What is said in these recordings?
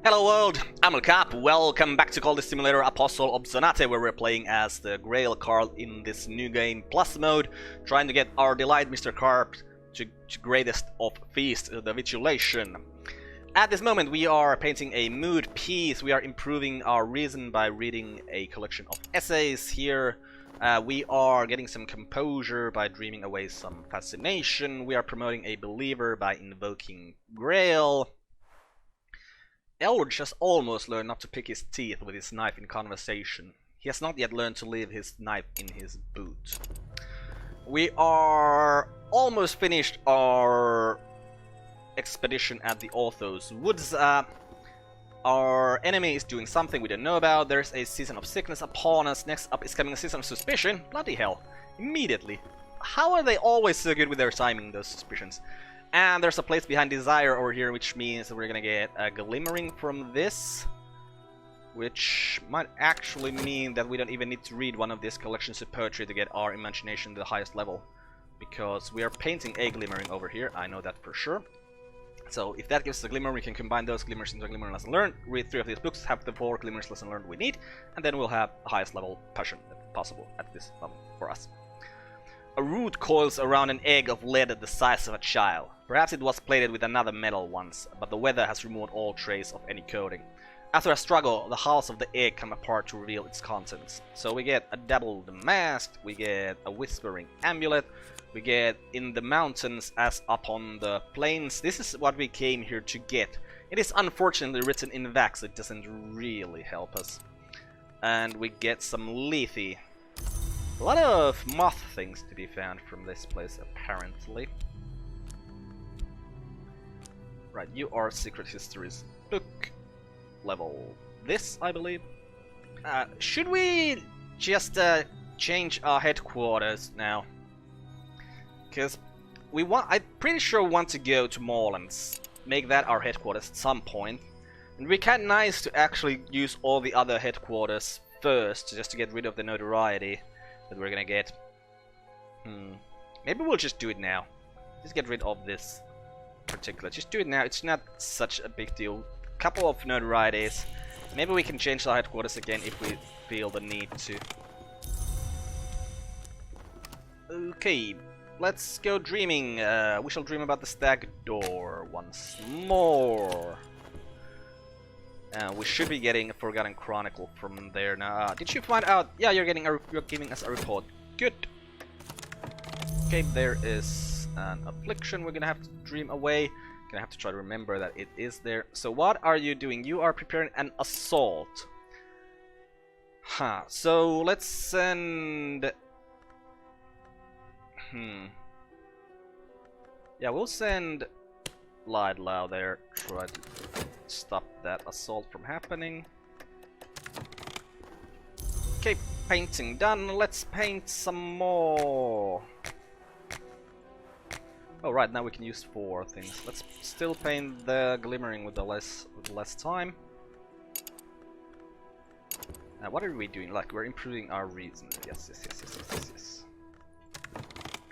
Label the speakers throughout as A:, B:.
A: Hello world, I'm Carp. Welcome back to Cultist Simulator Apostle Obsonate, where we're playing as the Grail Carl in this new game Plus mode, trying to get our delight Mr. Carp to greatest of feast, the Vitulation. At this moment we are painting a mood piece. We are improving our reason by reading a collection of essays here. We are getting some composure by dreaming away some fascination. We are promoting a believer by invoking Grail. Elridge has almost learned not to pick his teeth with his knife in conversation. He has not yet learned to leave his knife in his boot. We are almost finished our expedition at the Orthos Woods. Our enemy is doing something we don't know about. There's a season of sickness upon us. Next up is coming a season of suspicion. Bloody hell. Immediately. How are they always so good with their timing, those suspicions? And there's a place behind desire over here, which means we're gonna get a glimmering from this, which might actually mean that we don't even need to read one of these collections of poetry to get our imagination to the highest level, because we are painting a glimmering over here. I know that for sure. So if that gives us a glimmer, we can combine those glimmers into a glimmer lesson learned, read 3 of these books, have the 4 glimmers lesson learned we need, and then we'll have the highest level passion possible at this level for us. A root coils around an egg of lead the size of a child. Perhaps it was plated with another metal once, but the weather has removed all trace of any coating. After a struggle, the hulls of the egg come apart to reveal its contents. So we get a doubled mask, we get a whispering amulet, we get in the mountains as upon the plains. This is what we came here to get. It is unfortunately written in Vax, so it doesn't really help us. And we get some lethe. A lot of moth things to be found from this place, apparently. Right, you are Secret Histories book level this, I believe. Should we just change our headquarters now? Because I'm pretty sure we want to go to Moorlands, make that our headquarters at some point. And it'd be kind of nice to actually use all the other headquarters first, just to get rid of the notoriety that we're gonna get. Maybe we'll just do it now. Just get rid of this particular. Just do it now. It's not such a big deal. Couple of notorieties. Maybe we can change the headquarters again if we feel the need to. Okay, let's go dreaming. We shall dream about the Stag door once more. We should be getting a Forgotten Chronicle from there now. Did you find out? Yeah, you're giving us a report. Good. Okay, there is an affliction. We're gonna have to dream away. Gonna have to try to remember that it is there. So what are you doing? You are preparing an assault. Huh. So let's send. Yeah, we'll send Lidlau there. Try to stop that assault from happening. Okay, painting done. Let's paint some more. Oh right, now we can use 4 things. Let's still paint the glimmering with less time. What are we doing? Like, we're improving our reason. Yes.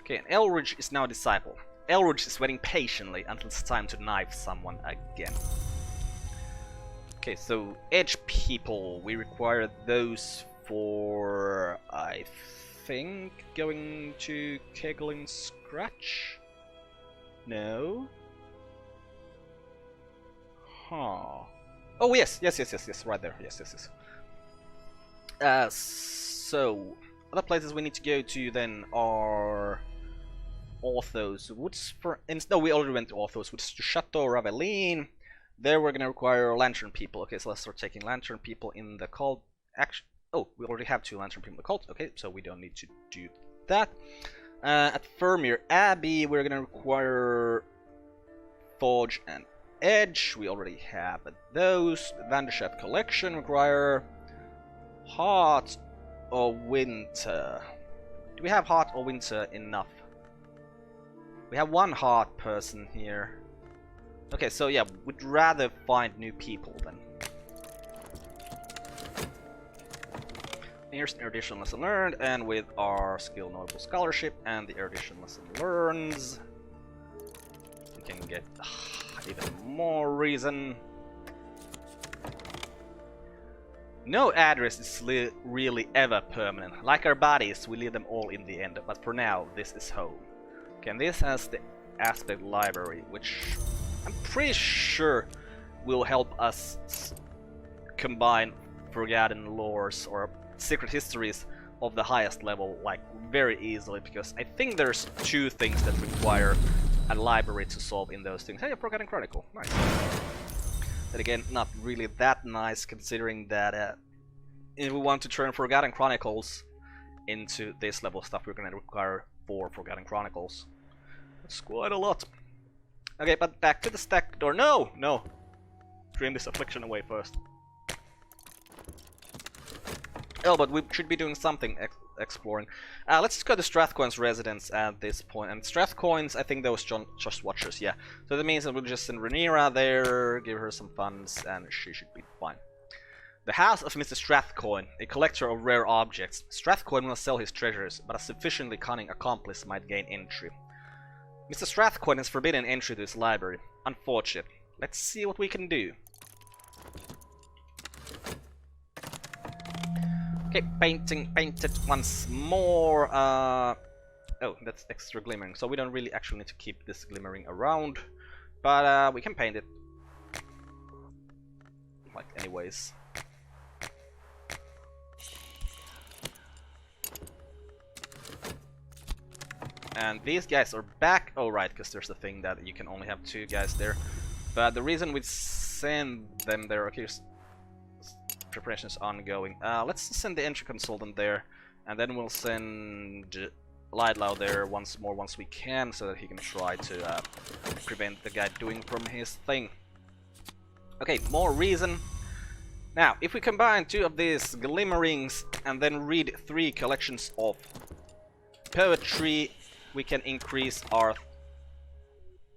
A: Okay, and Elridge is now a disciple. Elridge is waiting patiently until it's time to knife someone again. Okay, so edge people, we require those for, I think, going to Kegel and Scratch? No? Huh. Oh yes, right there, yes. So, other places we need to go to then are Orthos Woods, for instance. No, we already went to Orthos Woods, to Chateau Raveline. There we're gonna require lantern people. Okay, so let's start taking lantern people in the cult. Oh, we already have 2 lantern people in the cult. Okay, so we don't need to do that. At Firmere Abbey, we're gonna require Forge and Edge. We already have those. Vandershap Collection require Heart or Winter. Do we have Heart or Winter enough? We have 1 Heart person here. Okay, so yeah, we'd rather find new people then. Here's an erudition lesson learned, and with our skill notable scholarship and the erudition lesson learns, we can get even more reason. No address is really ever permanent. Like our bodies, we leave them all in the end, but for now, this is home. Okay, and this has the aspect library, which I'm pretty sure will help us combine forgotten lores or secret histories of the highest level, like, very easily, because I think there's 2 things that require a library to solve in those things. Hey, a Forgotten Chronicle, nice. But again, not really that nice, considering that if we want to turn Forgotten Chronicles into this level stuff, we're gonna require 4 Forgotten Chronicles. That's quite a lot. Okay, but back to the stack door. No! No! Dream this affliction away first. Oh, but we should be doing something exploring. Let's just go to Strathcona's residence at this point. And Strathcoins, I think those just watchers, yeah. So that means that we'll just send Rhaenyra there, give her some funds, and she should be fine. The house of Mr. Strathcoin, a collector of rare objects. Strathcoin will sell his treasures, but a sufficiently cunning accomplice might gain entry. Mr. Strathcoin has forbidden entry to his library. Unfortunate. Let's see what we can do. Okay, painted once more. Oh, that's extra glimmering, so we don't really actually need to keep this glimmering around, but we can paint it. Like, anyways. And these guys are back. Oh, right, because there's the thing that you can only have 2 guys there. But the reason we send them there, okay, preparations ongoing. Let's send the entry consultant there, and then we'll send Lightlow there once more once we can, so that he can try to prevent the guy doing from his thing. Okay, more reason. Now, if we combine 2 of these glimmerings and then read 3 collections of poetry, we can increase our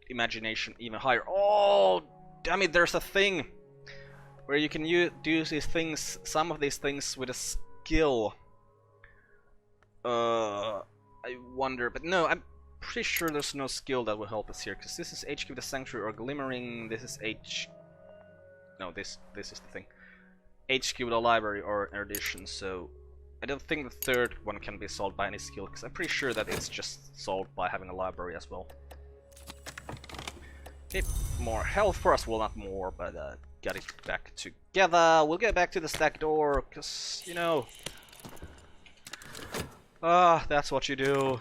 A: imagination even higher. Oh, damn it! There's a thing where you can do these things, some of these things with a skill. I wonder, but no, I'm pretty sure there's no skill that will help us here, because this is HQ of the Sanctuary or Glimmering, this is no, this is the thing. HQ of the Library or Erudition, so I don't think the 3rd one can be solved by any skill, because I'm pretty sure that it's just solved by having a library as well. Okay, more health for us, well, not more, but got it back together. We'll get back to the stack door, because, you know, that's what you do.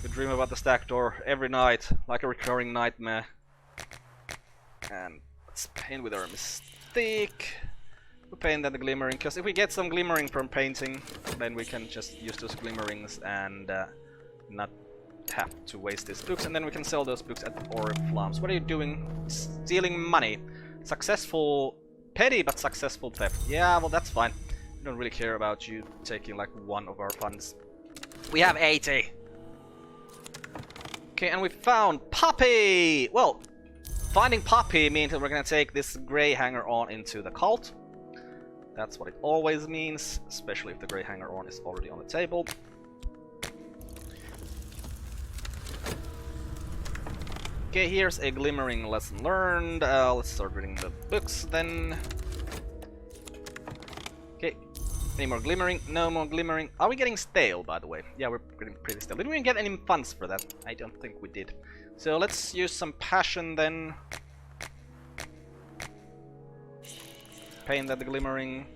A: You dream about the stack door every night, like a recurring nightmare. And let's paint with our Mystique. We'll paint then the glimmering, because if we get some glimmering from painting, then we can just use those glimmerings and not have to waste these books, and then we can sell those books at Oriflammes. What are you doing? Stealing money. Successful, petty but successful theft. Yeah, well, that's fine. We don't really care about you taking like 1 of our funds. We have 80. Okay, and we found Poppy. Well, finding Poppy means that we're gonna take this Grey Hanger-On into the cult. That's what it always means, especially if the Grey Hanger-On is already on the table. Okay, here's a glimmering lesson learned. Let's start reading the books then. Okay, any more glimmering? No more glimmering. Are we getting stale, by the way? Yeah, we're getting pretty stale. Did we get any funds for that? I don't think we did. So let's use some passion then. Paint that glimmering.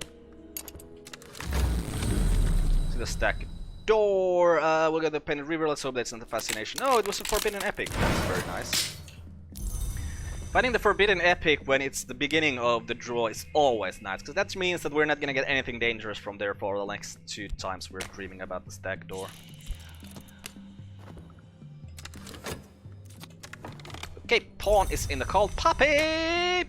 A: To the stack door. We'll get the painted river. Let's hope that's not the fascination. Oh, it was a forbidden epic. That's very nice. Finding the forbidden epic when it's the beginning of the draw is always nice, because that means that we're not gonna get anything dangerous from there for the next 2 times we're dreaming about the stack door. Okay, pawn is in the cult. Poppy!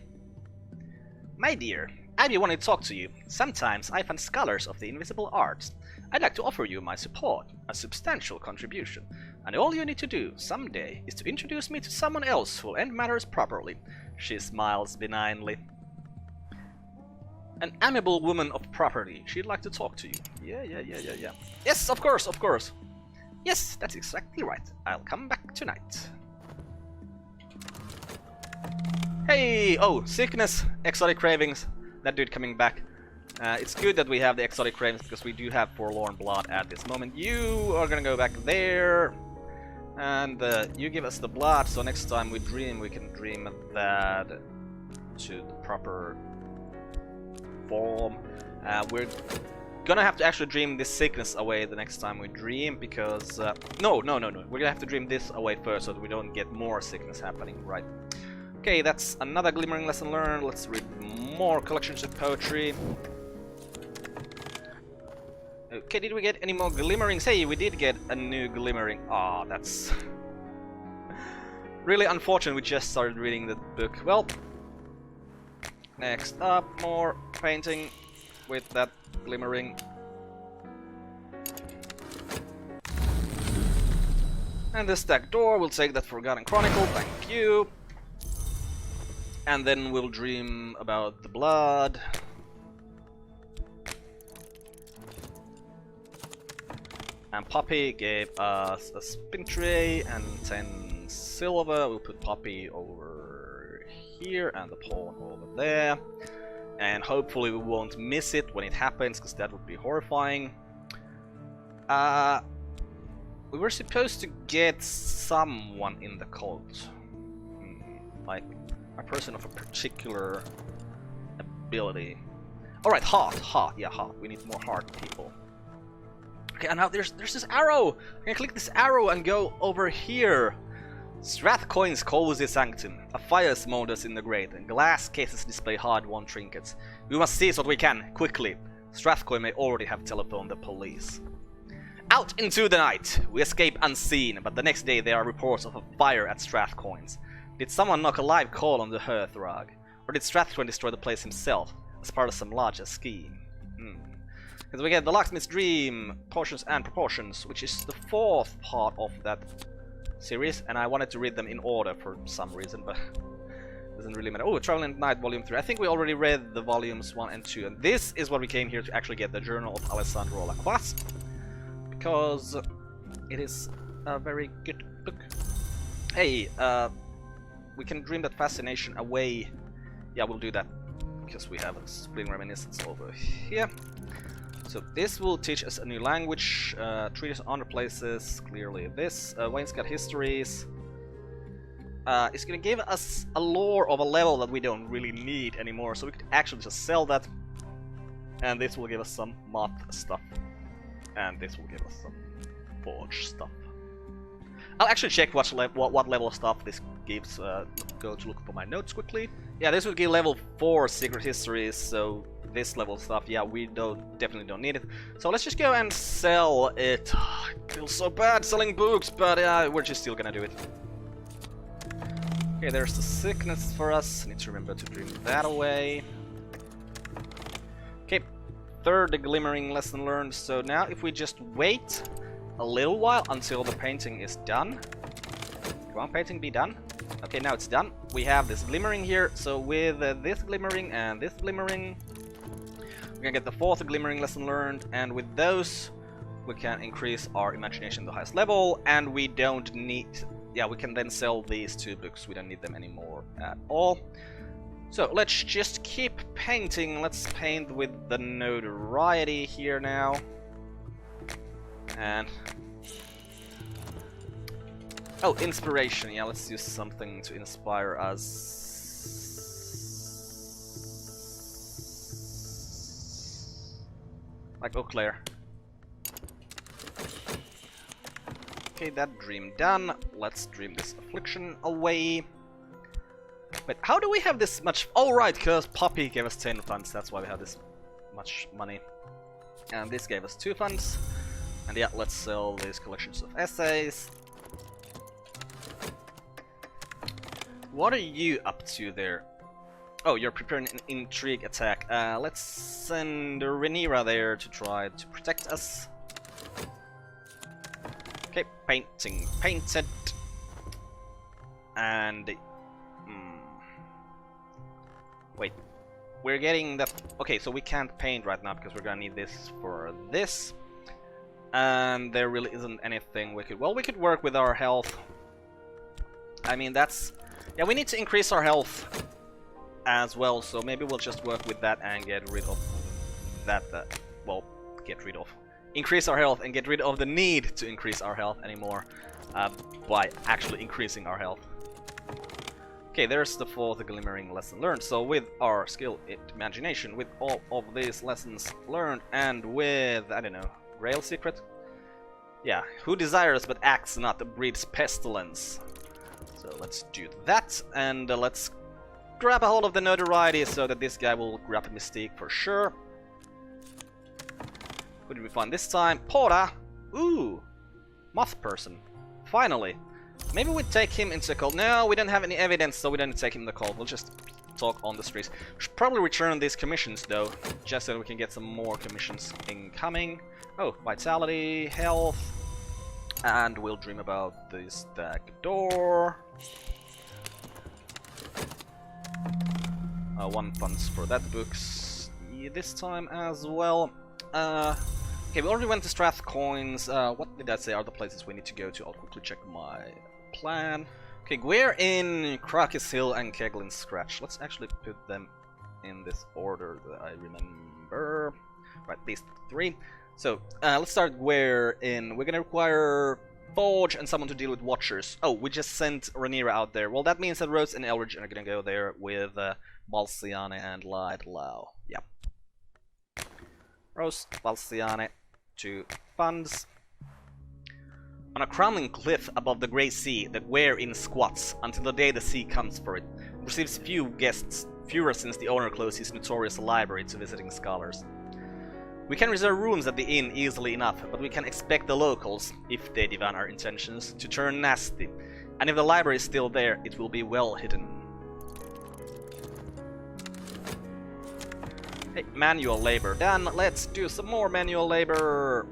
A: My dear, Abby wanted to talk to you. Sometimes I find scholars of the invisible arts. I'd like to offer you my support, a substantial contribution. And all you need to do, someday, is to introduce me to someone else who'll end matters properly. She smiles benignly. An amiable woman of property. She'd like to talk to you. Yeah. Yes, of course. Yes, that's exactly right. I'll come back tonight. Hey! Oh, sickness, exotic cravings. That dude coming back. It's good that we have the exotic cravings because we do have forlorn blood at this moment. You are gonna go back there, and you give us the blood. So next time we dream, we can dream that to the proper form. We're gonna have to actually dream this sickness away the next time we dream because no. We're gonna have to dream this away first so that we don't get more sickness happening, right? Okay, that's another glimmering lesson learned. Let's read more collections of poetry. Okay, did we get any more glimmerings? Hey, we did get a new glimmering. Ah, that's really unfortunate. We just started reading the book. Well, next up, more painting with that glimmering. And the Stag door, we'll take that Forgotten Chronicle, thank you. And then we'll dream about the blood. And Poppy gave us a spin tray and 10 silver. We'll put Poppy over here and the pawn over there. And hopefully we won't miss it when it happens, because that would be horrifying. We were supposed to get someone in the cult. Like a person of a particular ability. Alright, heart. Yeah, heart. We need more heart people. Okay, and now there's this arrow! I can click this arrow and go over here. Strathcona's cozy sanctum. A fire smolders in the grate, and glass cases display hard-won trinkets. We must seize what we can, quickly. Strathcona may already have telephoned the police. Out into the night! We escape unseen, but the next day there are reports of a fire at Strathcona's. Did someone knock a live coal on the hearthrug? Or did Strathcona destroy the place himself, as part of some larger scheme? Because we get the Locksmith's Dream, Portions and Proportions, which is the 4th part of that series, and I wanted to read them in order for some reason, but it doesn't really matter. Oh, Traveling at Night, Volume 3. I think we already read the volumes 1 and 2, and this is what we came here to actually get, the Journal of Alessandro Lacroix, because it is a very good book. Hey, we can dream that fascination away. Yeah, we'll do that, because we have a Spring Reminiscence over here. So this will teach us a new language, treatise on the places, clearly this, Wainscot Histories. It's gonna give us a lore of a level that we don't really need anymore, so we could actually just sell that. And this will give us some moth stuff. And this will give us some forge stuff. I'll actually check what level of stuff this gives, go to look for my notes quickly. Yeah, this will give level 4 Secret Histories, so this level stuff, yeah, we definitely don't need it. So let's just go and sell it. It feels so bad selling books, but we're just still gonna do it. Okay, there's the sickness for us. Need to remember to dream that away. Okay, 3rd glimmering lesson learned. So now if we just wait a little while until the painting is done. Come on, painting, be done. Okay, now it's done. We have this glimmering here. So with this glimmering and this glimmering, we're gonna get the 4th glimmering lesson learned, and with those we can increase our imagination to the highest level, and we don't need... yeah, we can then sell these 2 books. We don't need them anymore at all. So let's just keep painting. Let's paint with the notoriety here now. And... oh, inspiration. Yeah, let's use something to inspire us. Like Eau Claire. Okay, that dream done. Let's dream this affliction away. But how do we have this much? Oh, right, because Poppy gave us 10 funds. That's why we have this much money. And this gave us 2 funds. And yeah, let's sell these collections of essays. What are you up to there? Oh, you're preparing an intrigue attack. Let's send Rhaenyra there to try to protect us. Okay, painting painted. And... wait. We're getting that... okay, so we can't paint right now because we're gonna need this for this. And there really isn't anything we could... well, we could work with our health. I mean, that's... yeah, we need to increase our health as well, so maybe we'll just work with that and get rid of that, well, get rid of. Increase our health and get rid of the need to increase our health anymore by actually increasing our health. Okay, there's the 4th glimmering lesson learned. So with our skill imagination, with all of these lessons learned, and with, I don't know, Grail secret? Yeah, who desires but acts not breeds pestilence. So let's do that, and let's grab a hold of the notoriety so that this guy will grab a mystique for sure. Who did we find this time? Porta! Ooh! Moth person. Finally. Maybe we take him into the cult. No, we don't have any evidence, so we don't take him in the cult. We'll just talk on the streets. We should probably return these commissions, though, just so we can get some more commissions incoming. Oh, vitality, health, and we'll dream about the Stag door. 1 funds for that books this time as well. Okay, we already went to Strathcona. What did I say are the places we need to go to? I'll quickly check my plan. Okay, we're in Crocus Hill and Keglin Scratch. Let's actually put them in this order that I remember. Right, these 3. So, let's start we're gonna require Forge and someone to deal with Watchers. Oh, we just sent Rhaenyra out there. Well, that means that Rose and Elridge are gonna go there with Balsiane and Laidlaw. Yep. Rose, Balsiane, 2 funds. On a crumbling cliff above the Grey Sea, the Gwere Inn squats until the day the sea comes for it. It receives few guests, fewer since the owner closed his notorious library to visiting scholars. We can reserve rooms at the inn easily enough, but we can expect the locals, if they divine our intentions, to turn nasty. And if the library is still there, it will be well hidden. Hey, manual labor done. Let's do some more manual labor.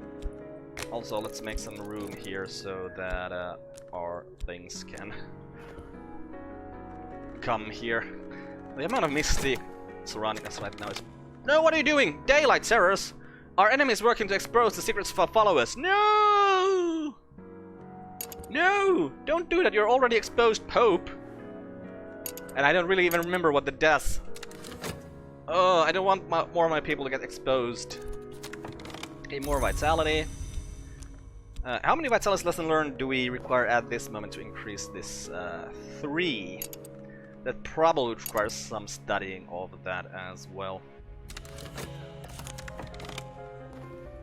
A: Also, let's make some room here so that our things can come here. The amount of mystique surrounding us right now is... No, what are you doing? Daylight terrors! Our enemy is working to expose the secrets of our followers. No! No! Don't do that, you're already exposed, Pope! And I don't really even remember what that does. Oh, I don't want more of my people to get exposed. Okay, more vitality. How many vitality lessons learned do we require at this moment to increase this? 3. That probably requires some studying of that as well.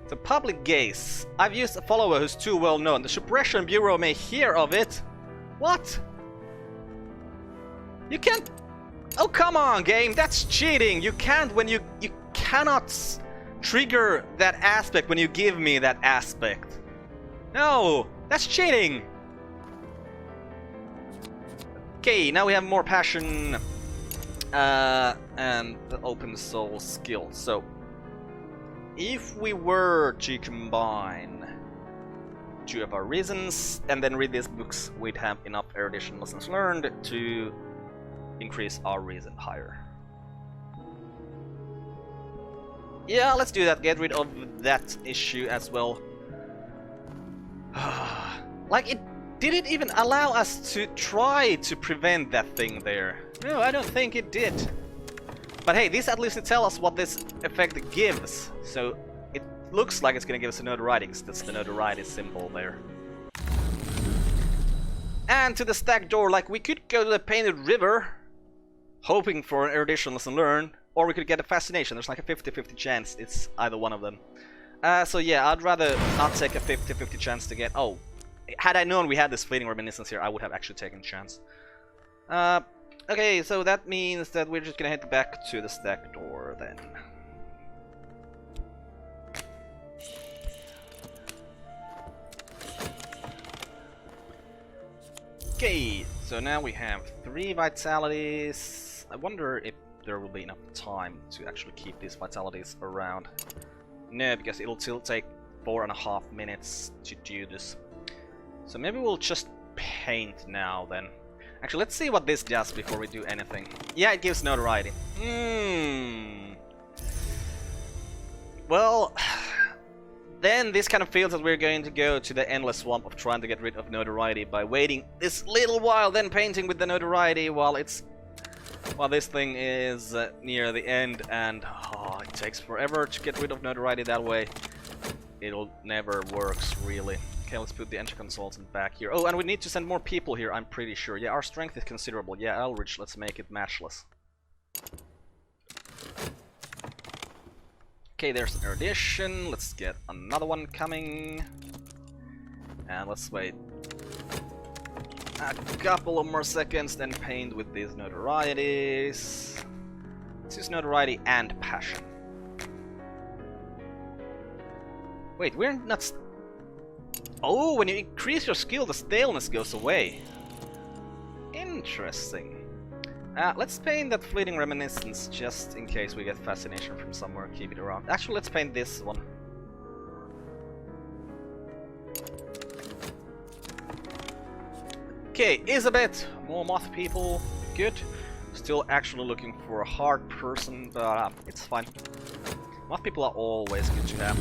A: The public gaze. I've used a follower who's too well known. The Suppression Bureau may hear of it. What? You can't... Oh, come on, game. That's cheating. You can't when you cannot trigger that aspect when you give me that aspect. No, that's cheating. Okay, now we have more passion and the open soul skill. So, if we were to combine 2 of our reasons and then read these books, we'd have enough erudition lessons learned to increase our reason higher. Yeah, let's do that. Get rid of that issue as well. Like, it didn't even allow us to try to prevent that thing there. No, I don't think it did. But hey, this at least tell us what this effect gives. So it looks like it's gonna give us a notoriety, because that's the notoriety symbol there. And to the Stag door, like, we could go to the Painted River, hoping for an erudition lesson learned, or we could get a fascination. There's like a 50-50 chance it's either one of them. So yeah, I'd rather not take a 50-50 chance to get... Oh, had I known we had this fleeting reminiscence here, I would have actually taken a chance. Okay, so that means that we're just gonna head back to the Stag door then. Okay, so now we have 3 vitalities. I wonder if there will be enough time to actually keep these vitalities around. No, because it'll still take 4.5 minutes to do this. So maybe we'll just paint now then. Actually, let's see what this does before we do anything. Yeah, it gives notoriety. Well, then this kind of feels that we're going to go to the endless swamp of trying to get rid of notoriety by waiting this little while, then painting with the notoriety while it's Well, this thing is near the end, and it takes forever to get rid of notoriety that way. It'll never works, really. Okay, let's put the enter consultant back here. Oh, and we need to send more people here, I'm pretty sure. Yeah, our strength is considerable. Yeah, Elridge, let's make it matchless. Okay, there's an erudition. Let's get another one coming. And let's wait a couple of more seconds, then paint with these notorieties. Let's use notoriety and passion. Wait, we're not... Oh, when you increase your skill, the staleness goes away. Interesting. Let's paint that fleeting reminiscence, just in case we get fascination from somewhere. Keep it around. Actually, let's paint this one. Okay, Elizabeth, more moth people, good. Still actually looking for a hard person, but it's fine. Moth people are always good to have.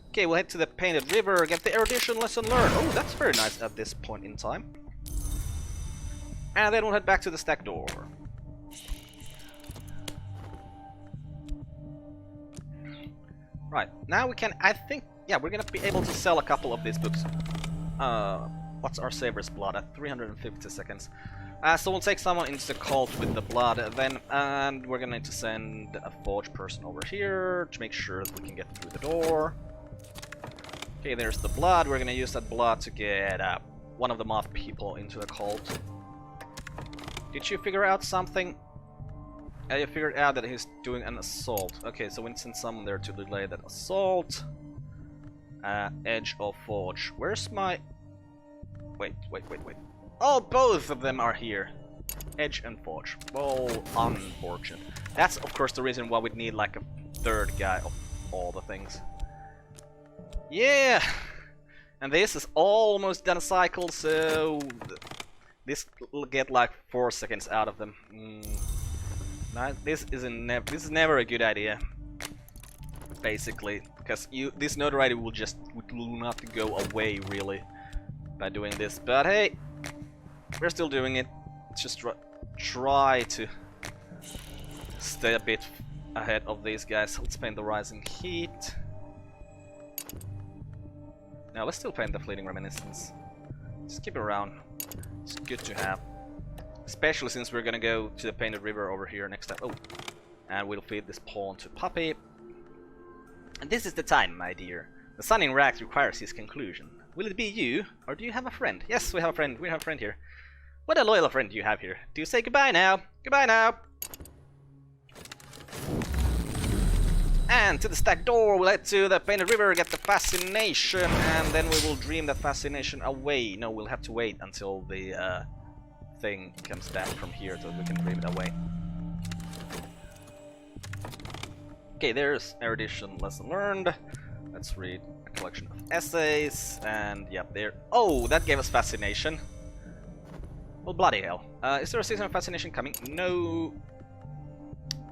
A: Okay, we'll head to the Painted River, get the erudition lesson learned. Oh, that's very nice at this point in time. And then we'll head back to the Stag door. Right, now we can, I think, yeah, we're gonna be able to sell a couple of these books. What's our Savor's blood at 350 seconds? So we'll take someone into the cult with the blood then, and we're gonna need to send a forge person over here to make sure that we can get through the door. Okay, there's the blood. We're gonna use that blood to get one of the moth people into the cult. Did you figure out something? You figured out that he's doing an assault. Okay, so we send someone there to delay that assault. Edge of Forge. Where's my... Wait. Oh, both of them are here. Edge and Forge. Well, unfortunate. That's, of course, the reason why we'd need, like, a third guy of all the things. Yeah! And this is almost done a cycle, so... This will get, like, 4 seconds out of them. No, this is never a good idea. Basically. Because this notoriety will not go away, really, by doing this. But hey, we're still doing it. Let's just try to stay a bit ahead of these guys. Let's paint the Rising Heat. Now let's still paint the Fleeting Reminiscence. Just keep it around. It's good to have. Especially since we're gonna go to the Painted River over here next time. Oh, and we'll feed this pawn to Puppy. And this is the time, my dear. The sun in rags requires his conclusion. Will it be you, or do you have a friend? Yes, we have a friend. We have a friend here. What a loyal friend you have here. Do you say goodbye now? Goodbye now! And to the Stag door, we'll head to the Painted River, get the fascination, and then we will dream that fascination away. No, we'll have to wait until the thing comes back from here so we can dream it away. Okay, there's erudition lesson learned. Let's read a collection of essays, and yep, there. Oh, that gave us fascination. Well, bloody hell. Is there a season of fascination coming? No.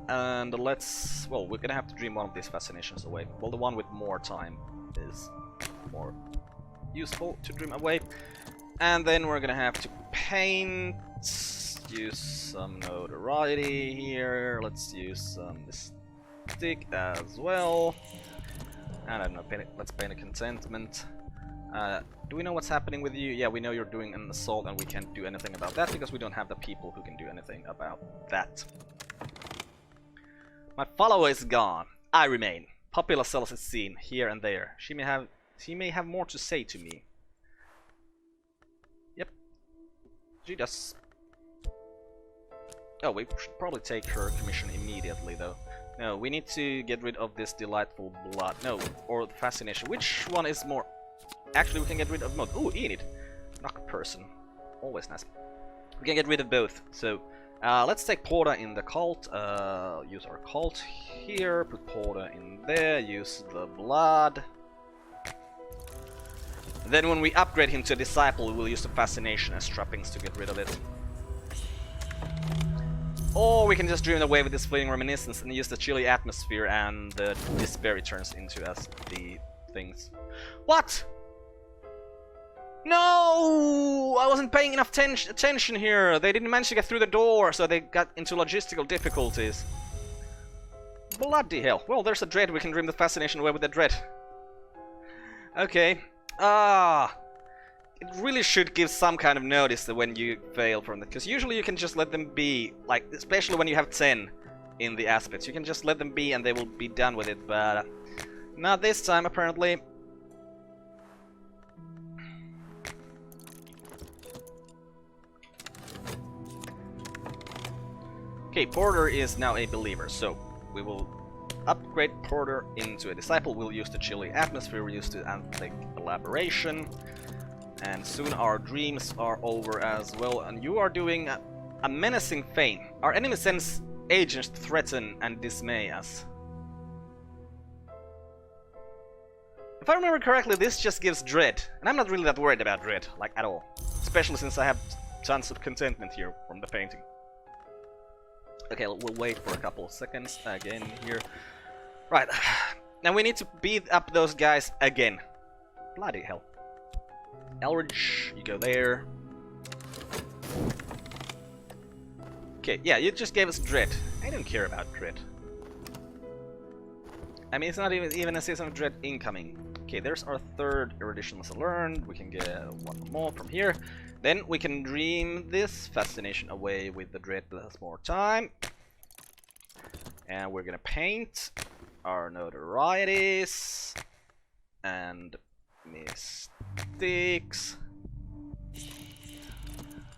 A: And let's... Well, we're gonna have to dream one of these fascinations away. Well, the one with more time is more useful to dream away. And then we're gonna have to paint. Use some notoriety here. Let's use some mystic as well. I don't know, let's paint a contentment. Do we know what's happening with you? Yeah, we know you're doing an assault and we can't do anything about that because we don't have the people who can do anything about that. My follower is gone. I remain. Popular zealous is seen here and there. She may have more to say to me. Yep. She does. Oh, we should probably take her commission immediately, though. No, we need to get rid of this delightful blood. No, or the fascination. Which one is more... Actually, we can get rid of both. Ooh, Enid. Knock person. Always nice. We can get rid of both. So, let's take Porter in the cult. Use our cult here. Put Porter in there. Use the blood. Then when we upgrade him to a disciple, we'll use the fascination as trappings to get rid of it. Or we can just dream away with this fleeting reminiscence and use the chilly atmosphere and the despair it turns into as the things. What? No! I wasn't paying enough attention here. They didn't manage to get through the door, so they got into logistical difficulties. Bloody hell. Well, there's a dread. We can dream the fascination away with the dread. Okay. It really should give some kind of notice that when you fail from it, because usually you can just let them be, like, especially when you have 10 in the aspects. You can just let them be and they will be done with it, but not this time, apparently. Okay, Porter is now a believer, so we will upgrade Porter into a disciple. We'll use the chilly atmosphere, we'll use the anthemic elaboration, and soon our dreams are over as well. And you are doing a menacing feign. Our enemy sends agents to threaten and dismay us. If I remember correctly, this just gives dread, and I'm not really that worried about dread, like at all. Especially since I have tons of contentment here from the painting. Okay, we'll wait for a couple of seconds again here. Right, now we need to beat up those guys again. Bloody hell. Elridge, you go there. Okay, yeah, you just gave us dread. I don't care about dread. I mean, it's not even a season of dread incoming. Okay, there's our third erudition lesson learned. We can get one more from here. Then we can dream this fascination away with the dread that has more time. And we're gonna paint our notorieties and mystics.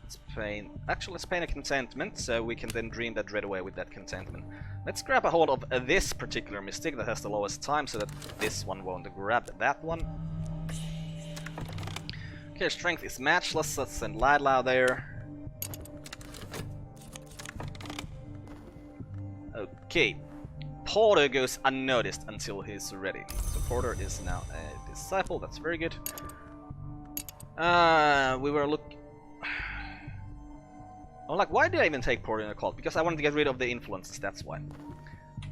A: Let's paint a contentment, so we can then dream that dread away with that contentment. Let's grab a hold of this particular mystic that has the lowest time, so that this one won't grab that one. Okay, strength is matchless. Let's send Lidlau there. Okay, Porter goes unnoticed until he's ready. So Porter is now a disciple. That's very good. We were looking. I'm like, why did I even take Porter in a cult? Because I wanted to get rid of the influences, that's why.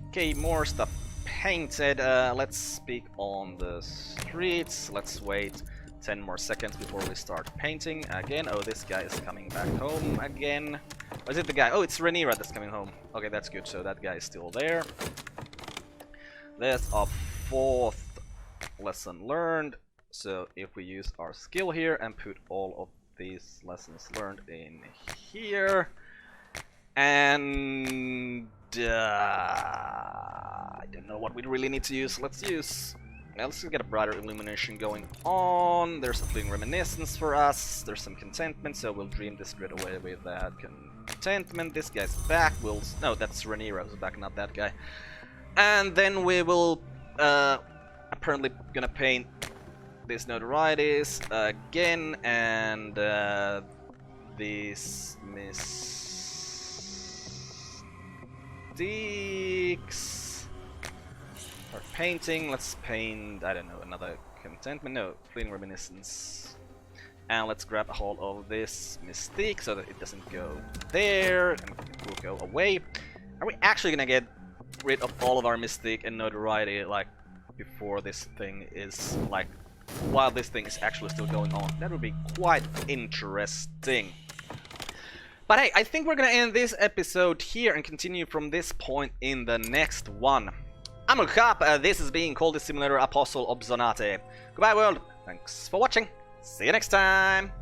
A: Okay, more stuff painted. Let's speak on the streets. Let's wait 10 more seconds before we start painting again. Oh, this guy is coming back home again. Or is it the guy? Oh, it's Rhaenyra that's coming home. Okay, that's good. So that guy is still there. There's our fourth lesson learned. So if we use our skill here and put all of these lessons learned in here, and I don't know what we really need to use. Let's get a brighter illumination going on. There's a fleeting reminiscence for us. There's some contentment, so we'll dream this straight away with that contentment. This guy's back. No, that's Rhaenyra who's back, not that guy. And then we will apparently gonna paint these notorieties again, and these mystics are painting. Let's paint, I don't know, another contentment. No, fleeting reminiscence. And let's grab a hold of this mystique so that it doesn't go there, and it will go away. Are we actually gonna get rid of all of our mystique and notoriety, like, before this thing is, like, while this thing is actually still going on? That would be quite interesting. But hey, I think we're gonna end this episode here and continue from this point in the next one. I'm Carp, this is being Cultist Simulator Apostle Obsonate. Goodbye world, thanks for watching, see you next time!